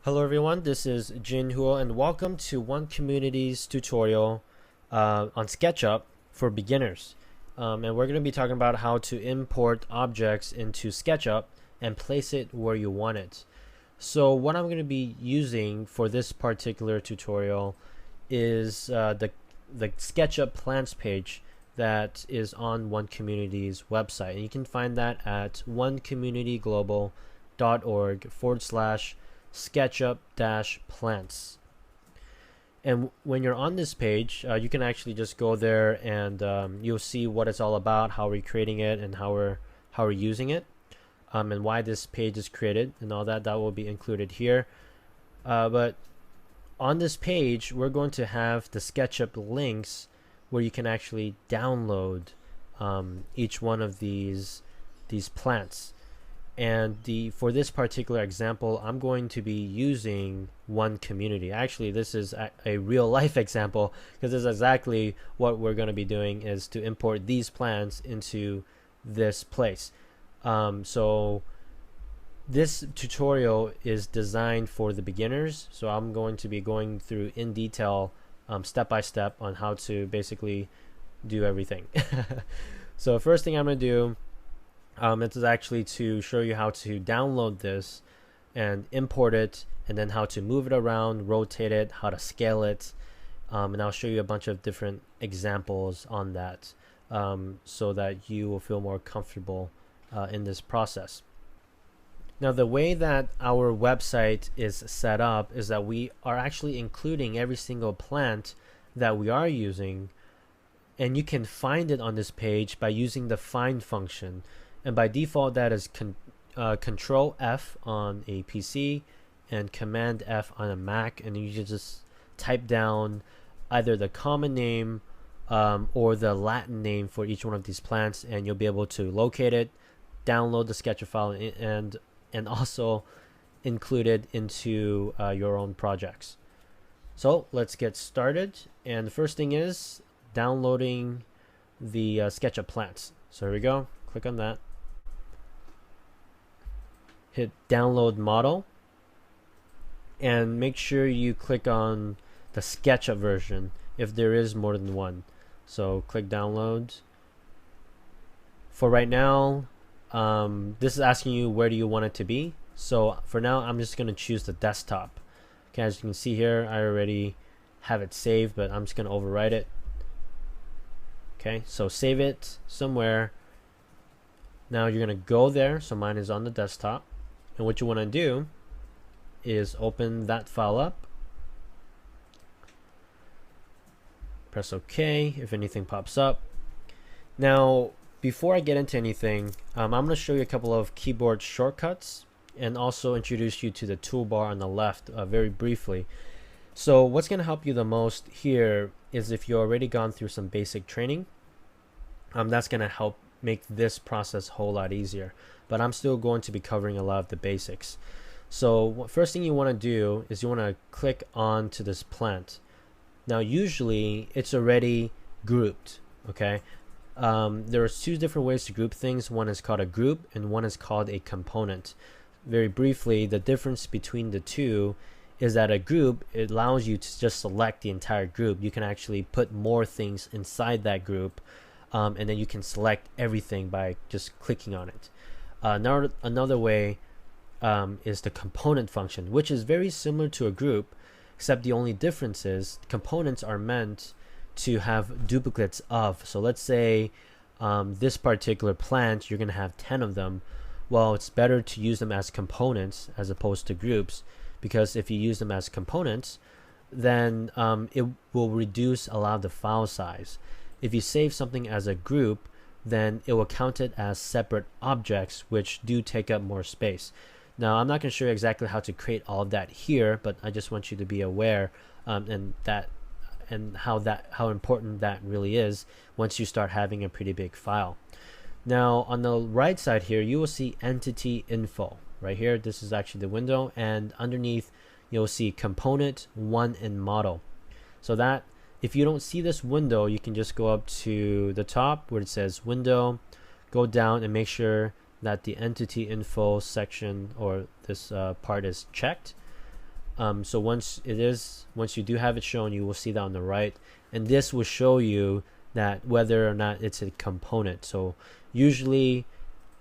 Hello everyone, this is Jin Huo and welcome to One Community's tutorial on SketchUp for beginners. And we're going to be talking about how to import objects into SketchUp and place it where you want it. So what I'm going to be using for this particular tutorial is the SketchUp plans page that is on One Community's website. And you can find that at onecommunityglobal.org/SketchUp-plants. And when you're on this page, you can actually just go there and you'll see what it's all about, how we're creating it, and how we're using it, and why this page is created, and all that. That will be included here. But on this page, we're going to have the SketchUp links where you can actually download each one of these plants. And for this particular example, I'm going to be using One Community. Actually, this is a real life example because this is exactly what we're going to be doing, is to import these plants into this place. So this tutorial is designed for the beginners. So I'm going to be going through in detail, step by step, on how to basically do everything. So first thing I'm going to do, it is actually to show you how to download this and import it, and then how to move it around, rotate it, how to scale it, and I'll show you a bunch of different examples on that, so that you will feel more comfortable in this process. Now, the way that our website is set up is that we are actually including every single plant that we are using, and you can find it on this page by using the find function. And by default, that is Control F on a PC and Command F on a Mac, and you just type down either the common name or the Latin name for each one of these plants, and you'll be able to locate it, download the SketchUp file, and also include it into your own projects. So let's get started. And the first thing is downloading the SketchUp plants. So here we go. Click on that. Hit download model, and make sure you click on the SketchUp version if there is more than one. So click download. For right now, this is asking you where do you want it to be. So for now, I'm just going to choose the desktop. Okay, as you can see here, I already have it saved, but I'm just going to overwrite it. Okay, so save it somewhere. Now you're going to go there. So mine is on the desktop. And what you want to do is open that file up. Press OK if anything pops up. Now, before I get into anything, I'm going to show you a couple of keyboard shortcuts and also introduce you to the toolbar on the left very briefly. So what's going to help you the most here is if you've already gone through some basic training. That's going to help make this process a whole lot easier, but I'm still going to be covering a lot of the basics. So first thing you want to do is you want to click on to this plant. Now usually it's already grouped. Okay, there are two different ways to group things. One is called a group and one is called a component. Very briefly, the difference between the two is that a group, it allows you to just select the entire group. You can actually put more things inside that group, and then you can select everything by just clicking on it. Another way is the component function, which is very similar to a group, except the only difference is components are meant to have duplicates of. So let's say this particular plant, you're going to have 10 of them. Well, it's better to use them as components as opposed to groups, because if you use them as components, then it will reduce a lot of the file size. If you save something as a group, then it will count it as separate objects, which do take up more space. Now, I'm not going to show you exactly how to create all of that here, but I just want you to be aware and how important that really is once you start having a pretty big file. Now, on the right side here, you will see entity info. Right here, this is actually the window, and underneath you'll see component, one, and model. So that if you don't see this window, you can just go up to the top where it says window, go down and make sure that the entity info section or this part is checked. So once you do have it shown, you will see that on the right, and this will show you that whether or not it's a component. So usually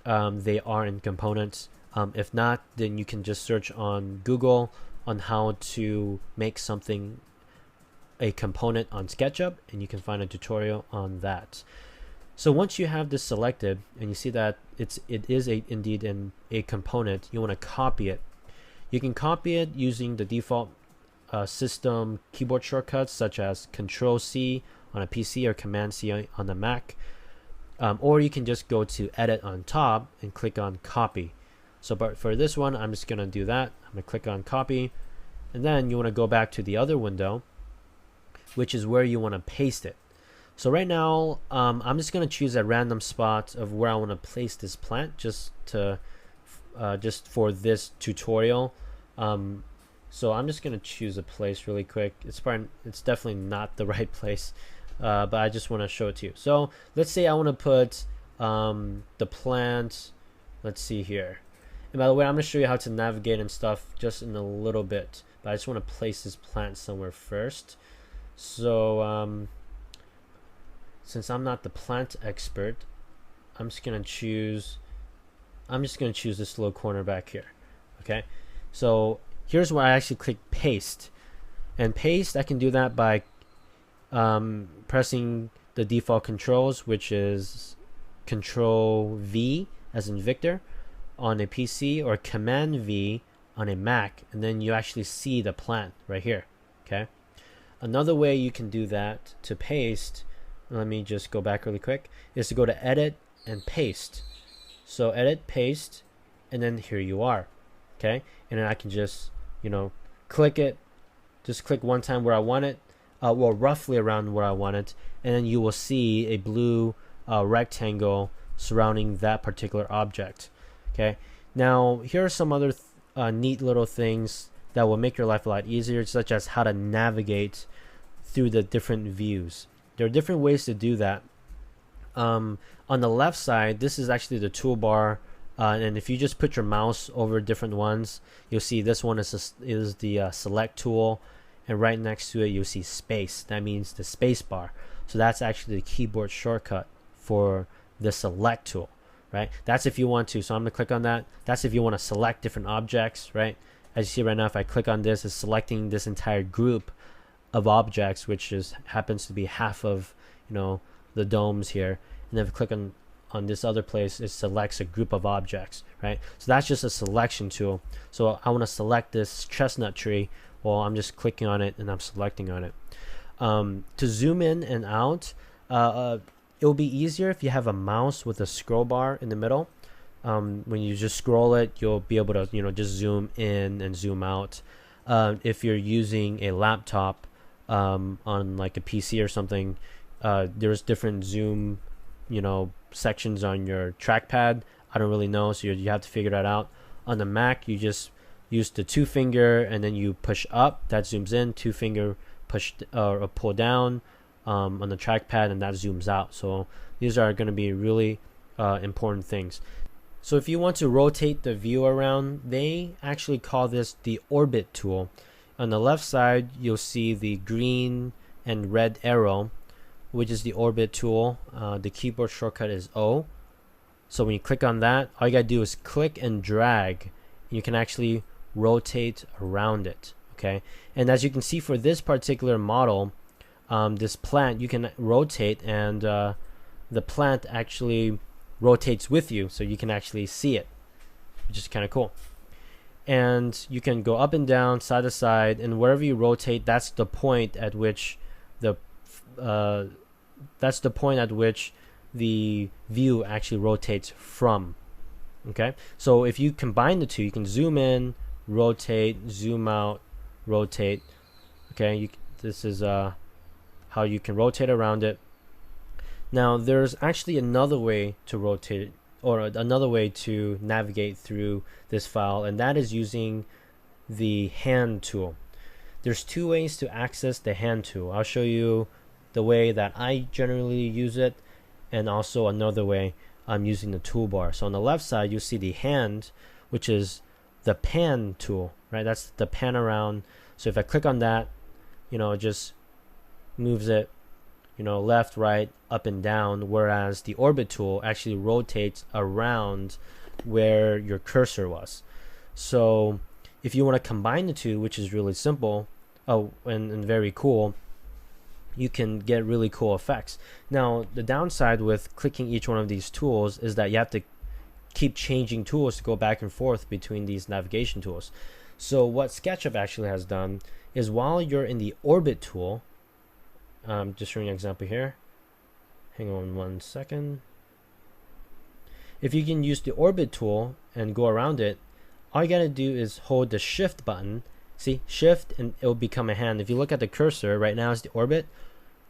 they are in components. If not, then you can just search on Google on how to make something a component on SketchUp, and you can find a tutorial on that. So once you have this selected and you see that it is indeed a component, you want to copy it. You can copy it using the default system keyboard shortcuts such as Control-C on a PC or Command-C on the Mac, or you can just go to Edit on top and click on Copy. So but for this one, I'm just going to do that. I'm going to click on Copy, and then you want to go back to the other window, which is where you want to paste it. So right now, I'm just going to choose a random spot of where I want to place this plant just for this tutorial. So I'm just going to choose a place really quick. It's definitely not the right place, but I just want to show it to you. So let's say I want to put the plant, let's see here. And by the way, I'm going to show you how to navigate and stuff just in a little bit, but I just want to place this plant somewhere first. So since I'm not the plant expert, I'm just gonna choose this little corner back here. Okay, so here's where I actually click paste, and paste, I can do that by pressing the default controls, which is Control V as in Victor on a PC, or Command V on a Mac, and then you actually see the plant right here. Okay, another way you can do that to paste, let me just go back really quick, is to go to Edit and Paste. So Edit, Paste, and then here you are. Okay, and then I can just, click it, just click one time where I want it, well, roughly around where I want it, and then you will see a blue rectangle surrounding that particular object. Okay, now here are some other neat little things that will make your life a lot easier, such as how to navigate through the different views. There are different ways to do that. On the left side, this is actually the toolbar, and if you just put your mouse over different ones, you'll see this one is the select tool, and right next to it you'll see space. That means the space bar. So that's actually the keyboard shortcut for the select tool, right? That's if you want to. So I'm gonna click on that. That's if you want to select different objects, right? As you see right now, if I click on this, it's selecting this entire group of objects, which happens to be half of the domes here, and then if I click on this other place, it selects a group of objects, right? So that's just a selection tool. So I want to select this chestnut tree. Well, I'm just clicking on it and I'm selecting on it. To zoom in and out, it will be easier if you have a mouse with a scroll bar in the middle. When you just scroll it, you'll be able to just zoom in and zoom out. If you're using a laptop on like a PC or something, there's different zoom sections on your trackpad. I don't really know, so you have to figure that out. On the Mac, you just use the 2-finger and then you push up, that zooms in, 2-finger push or pull down on the trackpad, and that zooms out. So these are going to be really important things. So if you want to rotate the view around, they actually call this the orbit tool. On the left side, you'll see the green and red arrow, which is the orbit tool. The keyboard shortcut is O. So when you click on that, all you gotta do is click and drag. You can actually rotate around it. Okay, and as you can see for this particular model, this plant, you can rotate, and the plant actually rotates with you, so you can actually see it, which is kind of cool. And you can go up and down, side to side, and wherever you rotate, that's the point at which the view actually rotates from. Okay, so if you combine the two, you can zoom in, rotate, zoom out, rotate. Okay, this is how you can rotate around it. Now there's actually another way to rotate it, or another way to navigate through this file, and that is using the hand tool. There's two ways to access the hand tool. I'll show you the way that I generally use it, and also another way I'm using the toolbar. So on the left side, you see the hand, which is the pan tool, right? That's the pan around. So if I click on that, it just moves it, left, right, up and down, whereas the orbit tool actually rotates around where your cursor was. So if you want to combine the two, which is really simple, and very cool, you can get really cool effects. Now, the downside with clicking each one of these tools is that you have to keep changing tools to go back and forth between these navigation tools. So what SketchUp actually has done is, while you're in the orbit tool, just showing an example here. Hang on 1 second. If you can use the orbit tool and go around it, all you gotta do is hold the shift button. See, shift, and it'll become a hand. If you look at the cursor, right now is the orbit.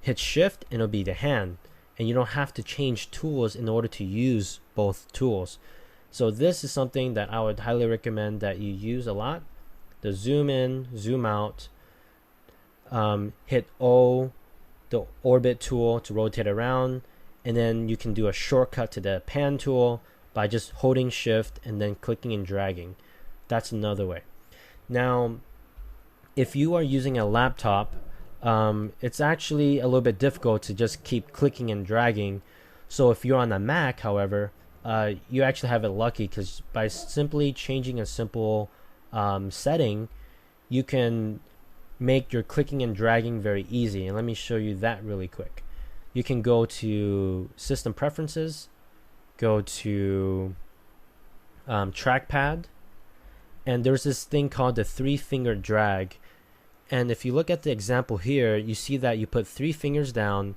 Hit shift and it'll be the hand. And you don't have to change tools in order to use both tools. So this is something that I would highly recommend that you use a lot. The zoom in, zoom out, hit O, the orbit tool to rotate around, and then you can do a shortcut to the pan tool by just holding shift and then clicking and dragging. That's another way. Now, if you are using a laptop, it's actually a little bit difficult to just keep clicking and dragging. So if you're on a Mac, however, you actually have it lucky, because by simply changing a simple setting, you can make your clicking and dragging very easy. And let me show you that really quick. You can go to System Preferences, go to Trackpad, and there's this thing called the 3-finger drag. And if you look at the example here, you see that you put 3 fingers down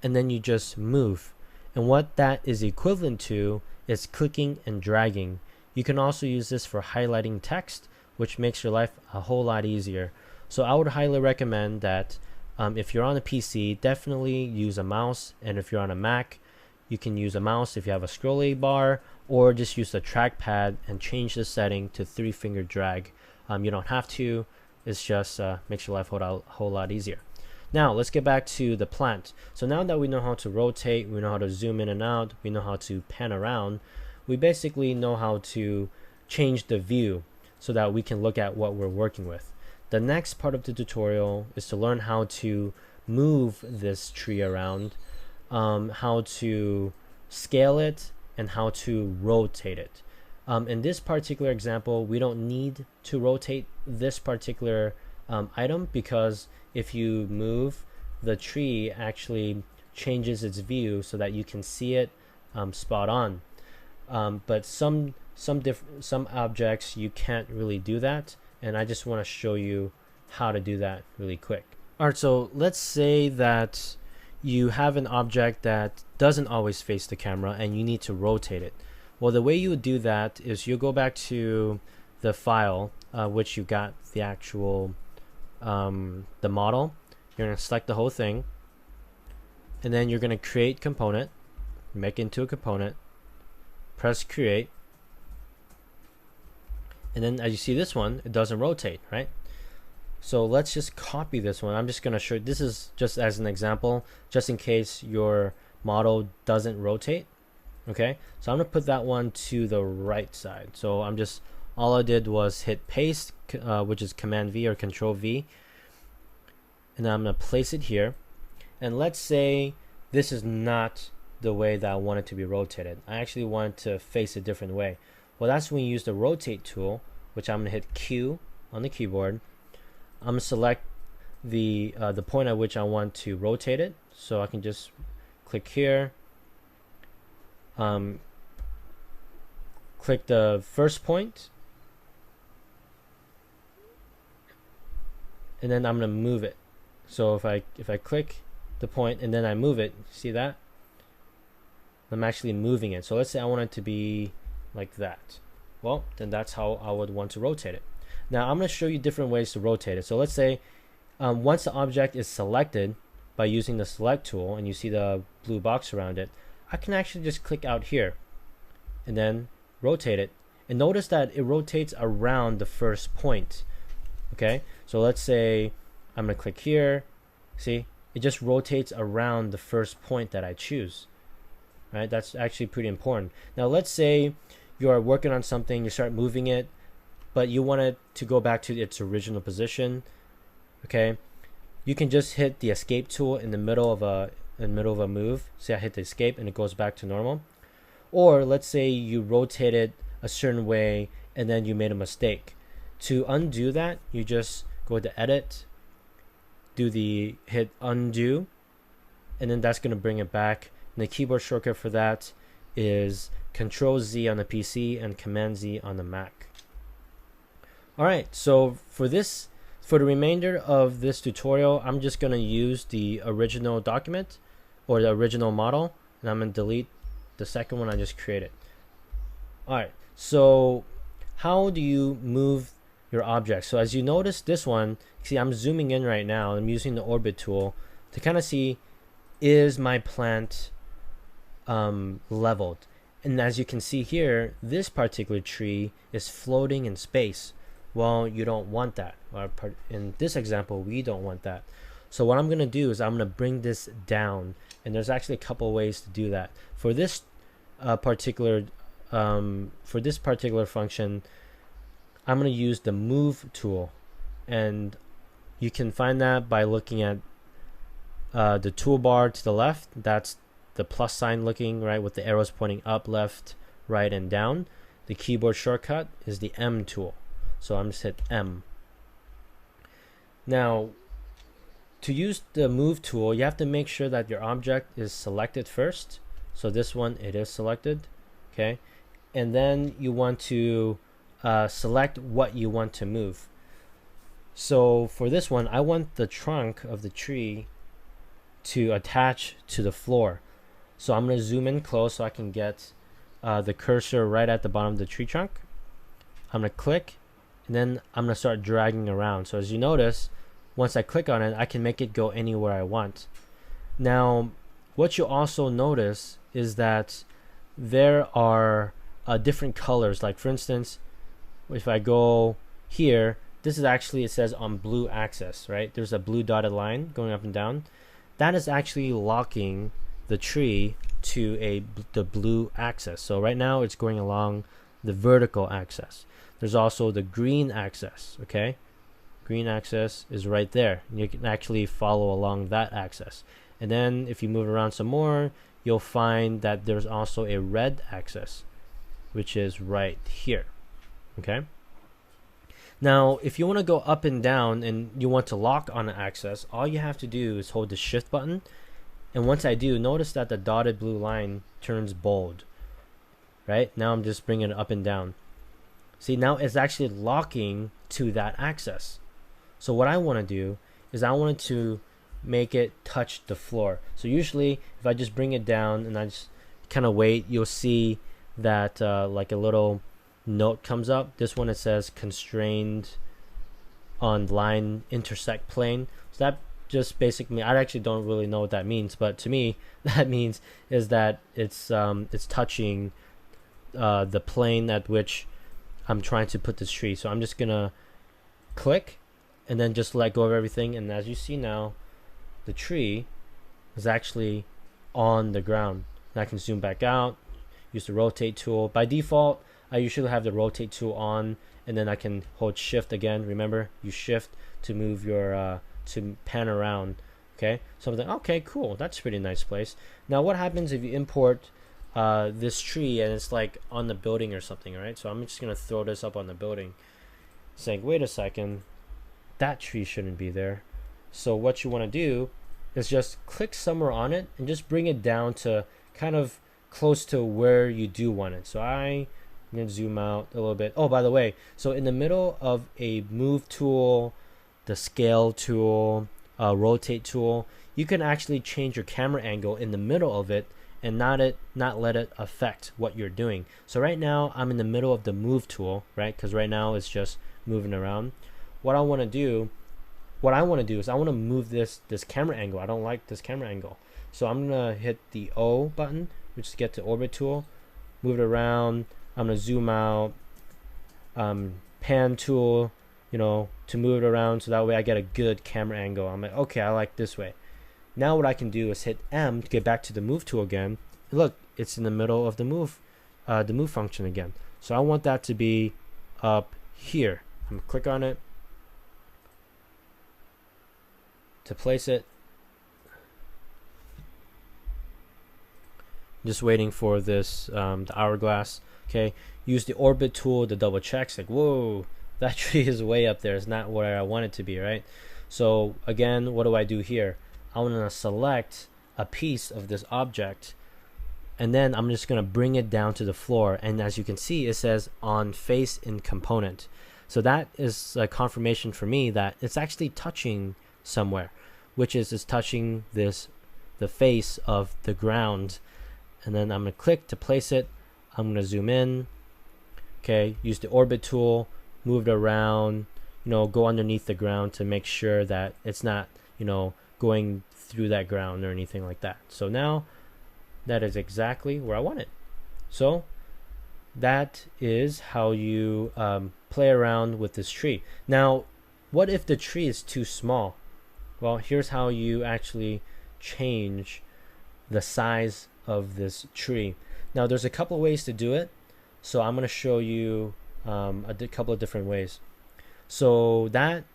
and then you just move. And what that is equivalent to is clicking and dragging. You can also use this for highlighting text, which makes your life a whole lot easier. So I would highly recommend that if you're on a PC, definitely use a mouse. And if you're on a Mac, you can use a mouse if you have a scrolling bar, or just use the trackpad and change the setting to 3-finger drag. You don't have to. It's just makes your life a whole lot easier. Now let's get back to the plant. So now that we know how to rotate, we know how to zoom in and out, we know how to pan around, we basically know how to change the view so that we can look at what we're working with. The next part of the tutorial is to learn how to move this tree around, how to scale it, and how to rotate it. In this particular example, we don't need to rotate this particular item, because if you move, the tree actually changes its view so that you can see it spot on. But some objects you can't really do that, and I just want to show you how to do that really quick. Alright, so let's say that you have an object that doesn't always face the camera and you need to rotate it. Well, the way you would do that is you go back to the file, which you got the actual the model. You're going to select the whole thing, and then you're going to create component, make it into a component, press create, and then as you see this one, it doesn't rotate, right? So let's just copy this one. I'm just going to show, this is just as an example, just in case your model doesn't rotate. Okay, so I'm going to put that one to the right side. So all I did was hit paste, which is Command V or Control V, and then I'm going to place it here. And let's say this is not the way that I want it to be rotated. I actually want to face a different way. Well, that's when you use the rotate tool, which I'm going to hit Q on the keyboard. I'm going to select the point at which I want to rotate it. So I can just click here, click the first point, and then I'm going to move it. So if I click the point and then I move it, see that? I'm actually moving it. So let's say I want it to be like that. Well, then that's how I would want to rotate it. Now I'm going to show you different ways to rotate it. So let's say once the object is selected by using the select tool, and you see the blue box around it, I can actually just click out here and then rotate it. And notice that it rotates around the first point. Okay, so let's say I'm going to click here. See, it just rotates around the first point that I choose. Right, that's actually pretty important. Now let's say you are working on something, you start moving it, but you want it to go back to its original position, okay, you can just hit the escape tool in the middle of a move. Say I hit the escape and it goes back to normal. Or let's say you rotate it a certain way and then you made a mistake. To undo that, you just go to edit, hit undo, and then that's going to bring it back. And the keyboard shortcut for that is Control Z on the PC and Command Z on the Mac. Alright, so for the remainder of this tutorial, I'm just going to use the original document or the original model, and I'm going to delete the second one I just created. Alright, so how do you move your object? So as you notice, this one, see, I'm zooming in right now. I'm using the orbit tool to kind of see, is my plant leveled? And as you can see here, this particular tree is floating in space. Well, you don't want that. In this example, we don't want that. So what I'm going to do is I'm going to bring this down, and there's actually a couple ways to do that. For this particular function, I'm going to use the move tool, and you can find that by looking at the toolbar to the left. That's the plus sign looking, right, with the arrows pointing up, left, right, and down. The keyboard shortcut is the M tool. So I'm just hit M. Now, to use the move tool, you have to make sure that your object is selected first. So this one, it is selected, okay? And then you want to select what you want to move. So for this one, I want the trunk of the tree to attach to the floor. So I'm going to zoom in close so I can get the cursor right at the bottom of the tree trunk. I'm going to click, and then I'm going to start dragging around. So as you notice, once I click on it, I can make it go anywhere I want. Now, what you also notice is that there are different colors. Like for instance, if I go here, this is actually, it says on blue axis, right? There's a blue dotted line going up and down. That is actually locking the tree to the blue axis. So right now it's going along the vertical axis. There's also the green axis, okay? Green axis is right there. You can actually follow along that axis. And then if you move around some more, you'll find that there's also a red axis, which is right here, okay? Now, if you want to go up and down and you want to lock on an axis, all you have to do is hold the shift button. And once I do, notice that the dotted blue line turns bold, right? Now I'm just bringing it up and down. See, now it's actually locking to that axis. So what I want to do is I want to make it touch the floor. So usually if I just bring it down and I just kind of wait, you'll see that like a little note comes up. This one, it says constrained on line intersect plane. So that just basically, I actually don't really know what that means, but to me that means is that it's touching the plane at which I'm trying to put this tree. So I'm just gonna click and then just let go of everything, and as you see now, the tree is actually on the ground. And I can zoom back out, use the rotate tool. By default, I usually have the rotate tool on, and then I can hold shift again. Remember, you shift to move your to pan around. Okay, so I'm like, okay, cool, that's a pretty nice place. Now what happens if you import this tree and it's like on the building or something? All right, so I'm just gonna throw this up on the building, saying, wait a second, that tree shouldn't be there. So what you want to do is just click somewhere on it and just bring it down to kind of close to where you do want it. So I'm going to zoom out a little bit. Oh, by the way, so in the middle of a move tool, the scale tool, rotate tool, you can actually change your camera angle in the middle of it and not let it affect what you're doing. So right now I'm in the middle of the move tool, right? Because right now it's just moving around. What I want to do is I want to move this camera angle. I don't like this camera angle. So I'm going to hit the O button, which is get to orbit tool, move it around. I'm going to zoom out, pan tool, you know, to move it around so that way I get a good camera angle. I'm like, okay, I like this way. Now what I can do is hit M to get back to the move tool again. Look, it's in the middle of the move function again. So I want that to be up here. I'm gonna click on it to place it. Just waiting for this the hourglass. Okay, use the orbit tool to double check. It's like, whoa, that tree is way up there. It's not where I want it to be, right? So again, what do I do here? I want to select a piece of this object, and then I'm just going to bring it down to the floor. And as you can see, it says on face in component. So that is a confirmation for me that it's actually touching somewhere, which is it's touching the face of the ground. And then I'm going to click to place it. I'm going to zoom in. Okay, use the orbit tool, move it around, go underneath the ground to make sure that it's not, going through that ground or anything like that. So now that is exactly where I want it. So that is how you play around with this tree. Now, what if the tree is too small? Well, here's how you actually change the size of this tree. Now, there's a couple of ways to do it. So I'm going to show you a couple of different ways. So that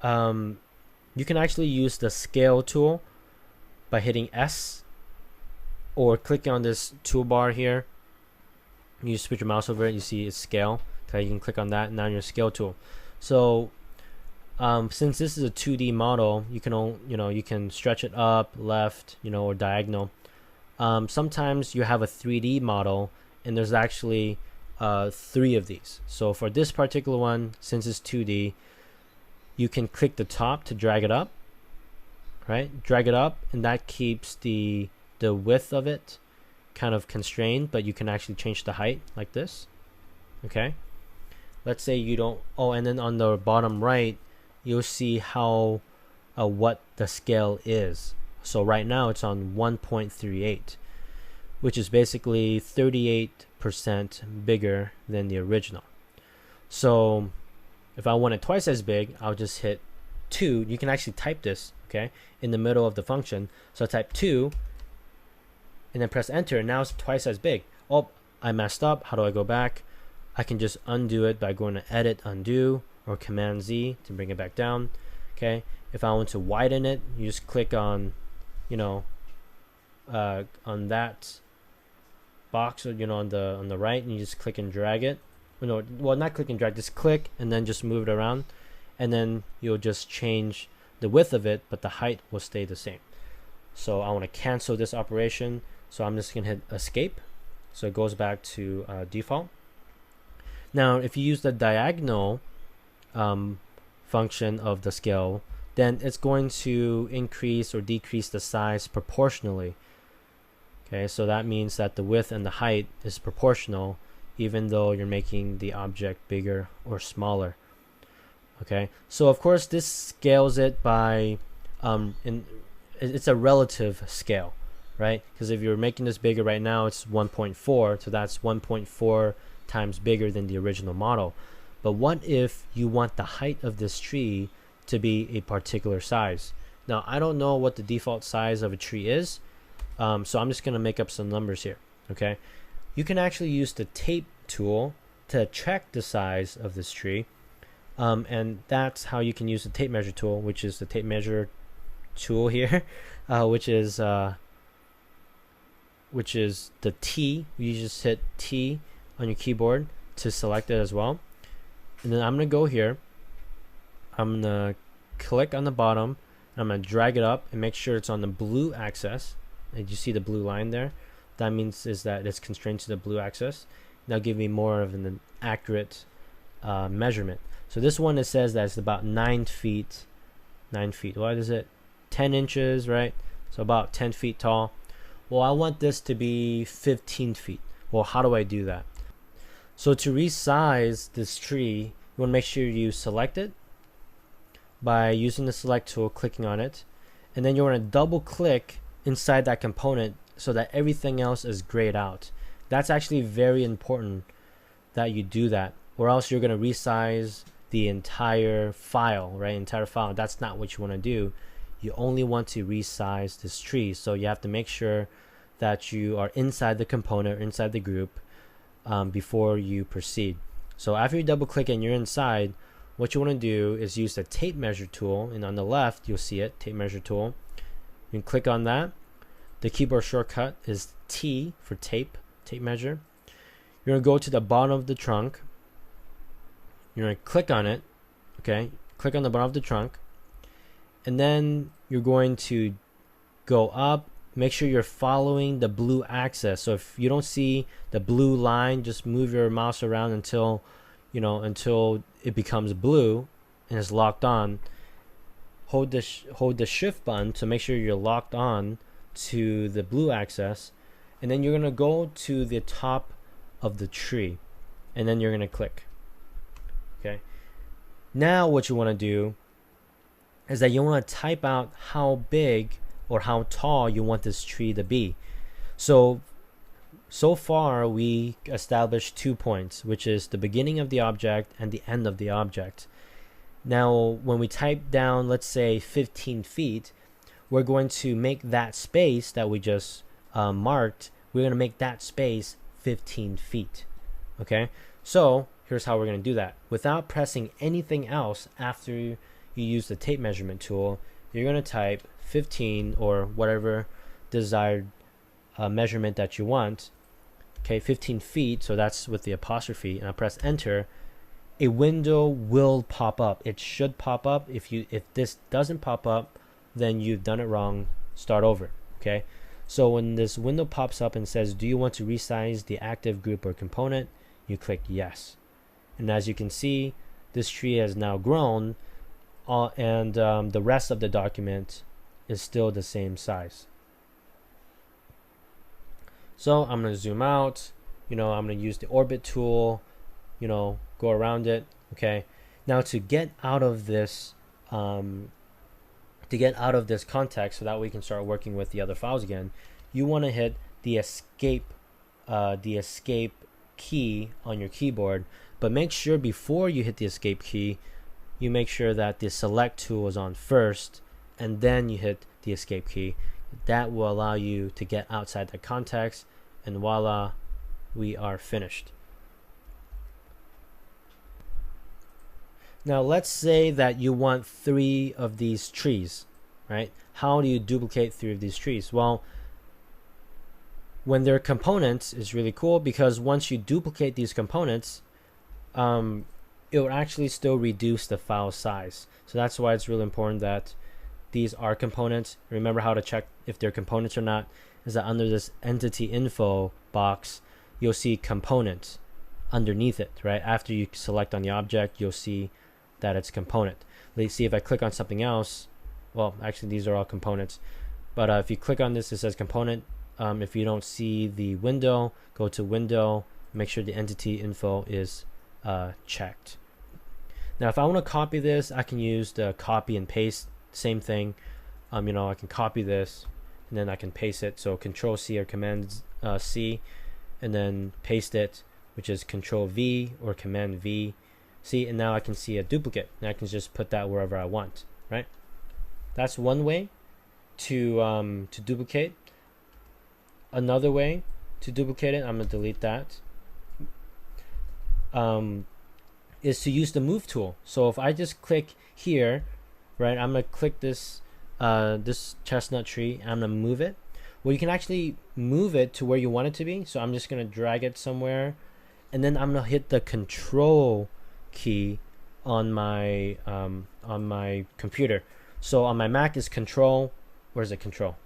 you can actually use the scale tool by hitting S or clicking on this toolbar here. You just put your mouse over it, you see it's scale. Okay, you can click on that and now your scale tool. So since this is a 2D model, you can stretch it up, left, or diagonal. Sometimes you have a 3D model and there's actually 3 of these. So for this particular one, since it's 2D, you can click the top to drag it up, right? Drag it up, and that keeps the width of it kind of constrained, but you can actually change the height like this. Okay, let's say you don't, and then on the bottom right you'll see how what the scale is. So right now it's on 1.38, which is basically 38% bigger than the original. So if I want it twice as big, I'll just hit 2. You can actually type this, okay, in the middle of the function. So I type 2 and then press enter, and now it's twice as big. Oh, I messed up. How do I go back? I can just undo it by going to edit, undo, or command Z to bring it back down. Okay, if I want to widen it, you just click on on that box, or on the right, and you just click and drag it. Well, not click and drag, just click and then just move it around, and then you'll just change the width of it, but the height will stay the same. So I want to cancel this operation, so I'm just gonna hit escape, so it goes back to default. Now if you use the diagonal function of the scale, then it's going to increase or decrease the size proportionally. Okay, so that means that the width and the height is proportional, even though you're making the object bigger or smaller. Okay, so of course this scales it by it's a relative scale, right? Because if you're making this bigger right now, it's 1.4, so that's 1.4 times bigger than the original model. But what if you want the height of this tree to be a particular size? Now I don't know what the default size of a tree is, so I'm just gonna make up some numbers here. Okay, you can actually use the tape tool to check the size of this tree, and that's how you can use the tape measure tool, which is the tape measure tool here, which is the T. You just hit T on your keyboard to select it as well. And then I'm gonna go here, I'm gonna click on the bottom, and I'm gonna drag it up and make sure it's on the blue axis. And you see the blue line there? That means is that it's constrained to the blue axis. That'll give me more of an accurate measurement. So this one, it says that it's about 9 feet. 9 feet. What is it? 10 inches, right? So about 10 feet tall. Well, I want this to be 15 feet. Well, how do I do that? So to resize this tree, you want to make sure you select it by using the select tool, clicking on it, and then you want to double click inside that component so that everything else is grayed out. That's actually very important that you do that, or else you're going to resize the entire file, right? Entire file. That's not what you want to do. You only want to resize this tree, so you have to make sure that you are inside the component, inside the group, before you proceed. So after you double click and you're inside, what you want to do is use the tape measure tool, and on the left you'll see it, tape measure tool. You can click on that. The keyboard shortcut is T for tape measure. You're going to go to the bottom of the trunk. You're going to click on it, okay? Click on the bottom of the trunk, and then you're going to go up. Make sure you're following the blue axis. So if you don't see the blue line, just move your mouse around until it becomes blue and is locked on. Hold the shift button to make sure you're locked on to the blue axis, and then you're going to go to the top of the tree, and then you're going to click. Okay. Now what you want to do is that you want to type out how big or how tall you want this tree to be. So far we established 2 points, which is the beginning of the object and the end of the object. Now when we type down, let's say 15 feet, we're going to make that space that we just marked, we're going to make that space 15 feet. Okay, so here's how we're going to do that. Without pressing anything else after you use the tape measurement tool, you're going to type 15 or whatever desired measurement that you want. Okay, 15 feet, so that's with the apostrophe, and I press enter. A window will pop up. It should pop up. If this doesn't pop up, then you've done it wrong. Start over. Okay, so when this window pops up and says, do you want to resize the active group or component, you click yes. And as you can see, this tree has now grown, and the rest of the document is still the same size. So I'm going to zoom out. I'm going to use the orbit tool, go around it. Okay, now to get out of this context so that we can start working with the other files again, you want to hit the escape key on your keyboard, but make sure before you hit the escape key, you make sure that the select tool is on first, and then you hit the escape key. That will allow you to get outside the context, and voila, we are finished. Now let's say that you want 3 of these trees, right? How do you duplicate 3 of these trees? Well, when they're components, is really cool, because once you duplicate these components, it will actually still reduce the file size. So that's why it's really important that these are components. Remember how to check if they're components or not is that under this entity info box, you'll see components underneath it, right? After you select on the object, you'll see that it's component. Let's see if I click on something else. Well, actually these are all components, but if you click on this, it says component. If you don't see the window, go to window, make sure the entity info is checked. Now if I want to copy this, I can use the copy and paste, same thing. I can copy this and then I can paste it. So Control C or Command C, and then paste it, which is Control V or Command V. See, and now I can see a duplicate, and I can just put that wherever I want, right? That's one way to duplicate. Another way to duplicate it, I'm gonna delete that, is to use the move tool. So if I just click here, right, I'm gonna click this this chestnut tree, and I'm gonna move it. Well, you can actually move it to where you want it to be. So I'm just gonna drag it somewhere, and then I'm gonna hit the Control key on my computer. So on my Mac is Control. Where's it? Control.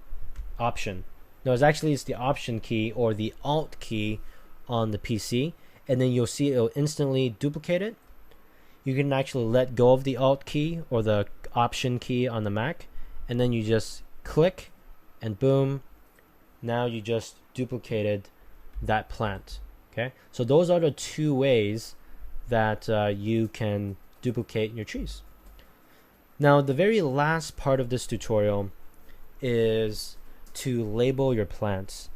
Option. No, it's the Option key or the Alt key on the PC, and then you'll see it'll instantly duplicate it. You can actually let go of the Alt key or the Option key on the Mac, and then you just click, and boom, now you just duplicated that plant. Okay, so those are the 2 ways that you can duplicate your trees. Now the very last part of this tutorial is to label your plants.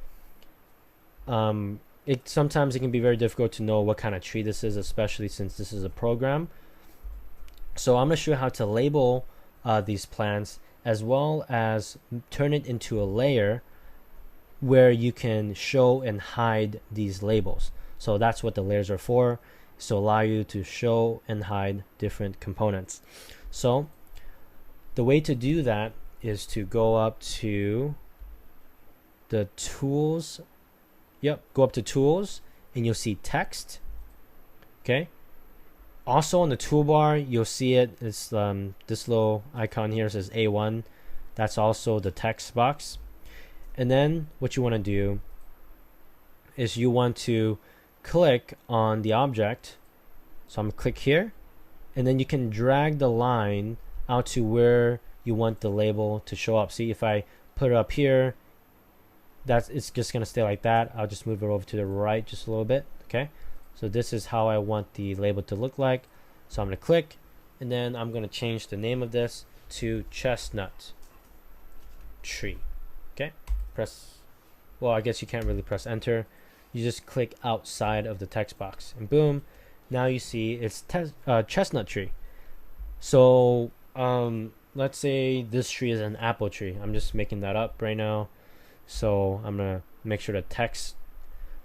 Sometimes it can be very difficult to know what kind of tree this is, especially since this is a program. So I'm going to show you how to label these plants, as well as turn it into a layer where you can show and hide these labels. So that's what the layers are for. So allow you to show and hide different components. So the way to do that is to go up to the tools. Yep, go up to tools and you'll see text. Okay. Also on the toolbar, you'll see it's this little icon here says A1. That's also the text box. And then what you want to do is you want to click on the object. So I'm going to click here, and then you can drag the line out to where you want the label to show up. See, if I put it up here, it's just going to stay like that. I'll just move it over to the right just a little bit. Okay, so this is how I want the label to look like. So I'm going to click, and then I'm going to change the name of this to chestnut tree. Okay, well, I guess you can't really press enter. You just click outside of the text box, and boom, now you see it's chestnut tree. So let's say this tree is an apple tree. I'm just making that up right now. So I'm gonna make sure the text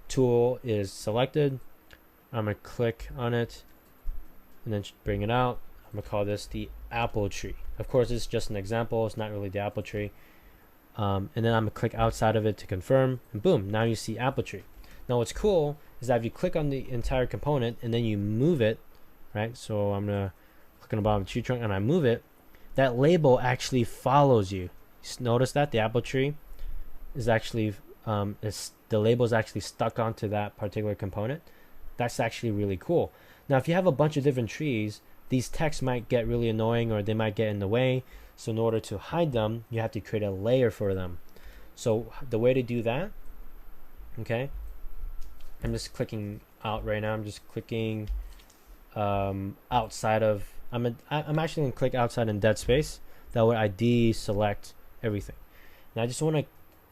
tool is selected. I'm gonna click on it and then bring it out. I'm gonna call this the apple tree. Of course, it's just an example. It's not really the apple tree. And then I'm gonna click outside of it to confirm, and boom, now you see apple tree. Now what's cool is that if you click on the entire component and then you move it, right? So I'm gonna click on the bottom of the tree trunk and I move it, that label actually follows you. Notice that the apple tree is actually the label is actually stuck onto that particular component. That's actually really cool. Now if you have a bunch of different trees, these texts might get really annoying or they might get in the way. So in order to hide them, you have to create a layer for them. So the way to do that, okay, I'm just clicking out right now. I'm just clicking outside of, I'm actually gonna click outside in dead space. That way I deselect everything. Now I just want to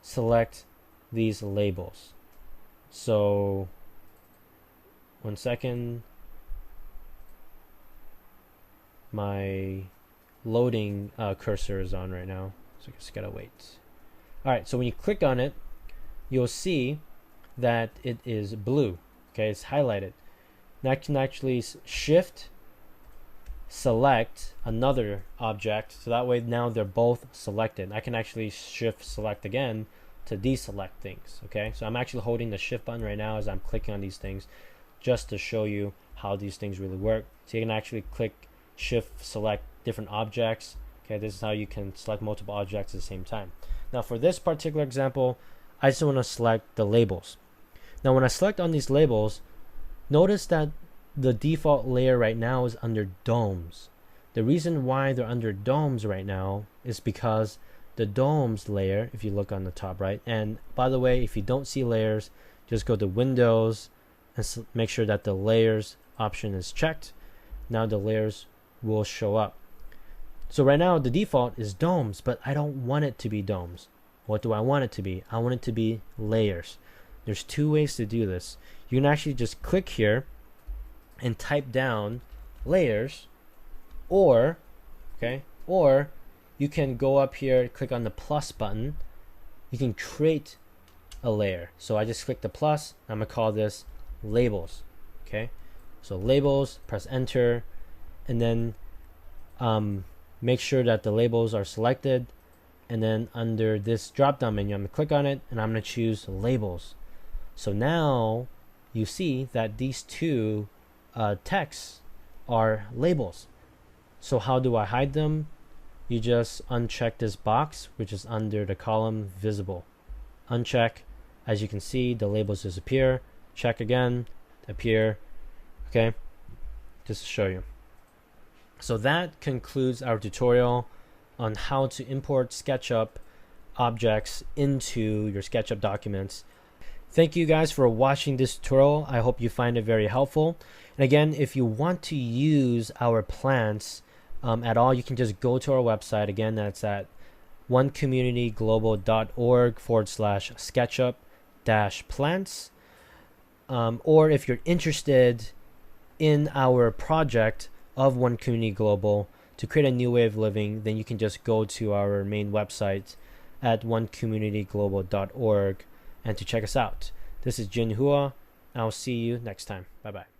select these labels. So 1 second, my loading cursor is on right now, so I just gotta wait. All right, so when you click on it, you'll see that it is blue. Okay, it's highlighted. Now I can actually shift select another object, so that way now they're both selected. I can actually shift select again to deselect things. Okay, so I'm actually holding the shift button right now as I'm clicking on these things, just to show you how these things really work. So you can actually click shift select different objects. Okay, this is how you can select multiple objects at the same time. Now for this particular example, I just want to select the labels. Now when I select on these labels, notice that the default layer right now is under domes. The reason why they're under domes right now is because the domes layer, if you look on the top right, and by the way, if you don't see layers, just go to Windows and make sure that the layers option is checked. Now the layers will show up. So right now the default is domes, but I don't want it to be domes. What do I want it to be? I want it to be layers. There's two ways to do this. You can actually just click here and type down layers, or you can go up here, click on the plus button. You can create a layer. So I just click the plus. I'm gonna call this labels. Okay, so labels, press enter, and then make sure that the labels are selected, and then under this drop down menu I'm gonna click on it and I'm gonna choose labels. So now you see that these two texts are labels. So how do I hide them? You just uncheck this box, which is under the column visible. Uncheck. As you can see, the labels disappear. Check again, appear. Okay, just to show you. So that concludes our tutorial on how to import SketchUp objects into your SketchUp documents. Thank you guys for watching this tutorial. I hope you find it very helpful. And again, if you want to use our plants at all, you can just go to our website. Again, that's at onecommunityglobal.org/SketchUp-plants. Or if you're interested in our project of One Community Global to create a new way of living, then you can just go to our main website at onecommunityglobal.org and to check us out. This is Jin Hua. I'll see you next time. Bye bye.